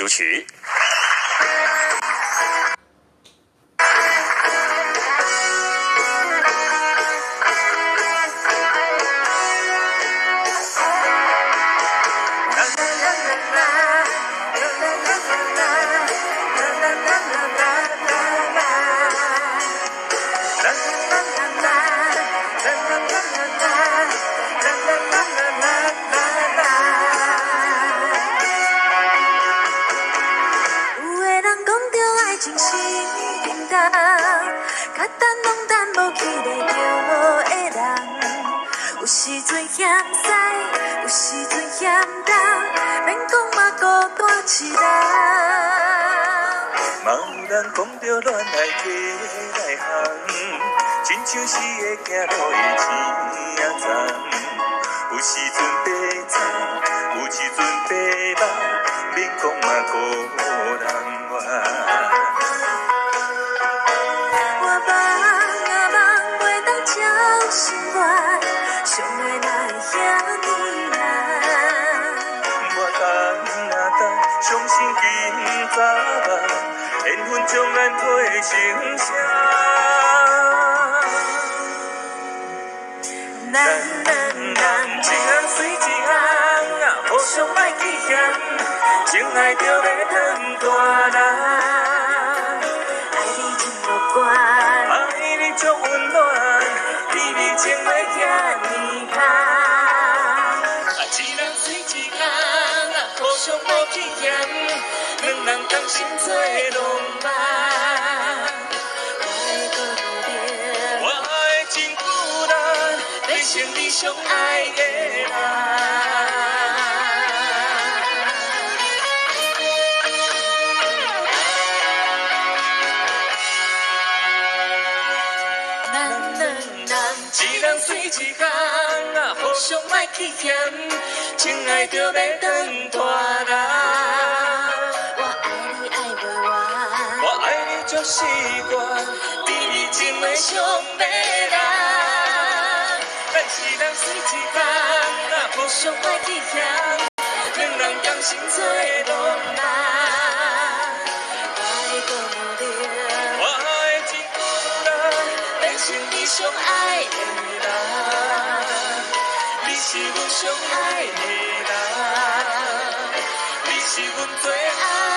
主持。有时阵嫌西，有时阵嫌东，免讲嘛孤单一人。嘛有人讲着恋爱过来行，亲像是会行路的天仔丛。有时阵白菜，有时阵白肉，免讲嘛孤人怨。我梦啊梦袂当照心愿，想的哪会遐尼难？我等啊等，相信今早晚，缘分将咱配成双。咱一人随一人啊，互相莫去嫌，情爱就要长大人。爱你真乐观，爱你足温暖，比你情话遐尼香。一人随一人啊，互相莫去嫌，两人同心做浪漫。我的真久难，变成你上爱的人。一人随一人啊，互相莫去嫌，情爱就要长大人。我爱你爱袂完，我爱你足习惯，比你情的上迷人。咱一人随一人啊，互相莫去嫌，两人同心做浪漫。我的真久难，变成你上爱的人。你是阮上爱的人，你是阮最爱。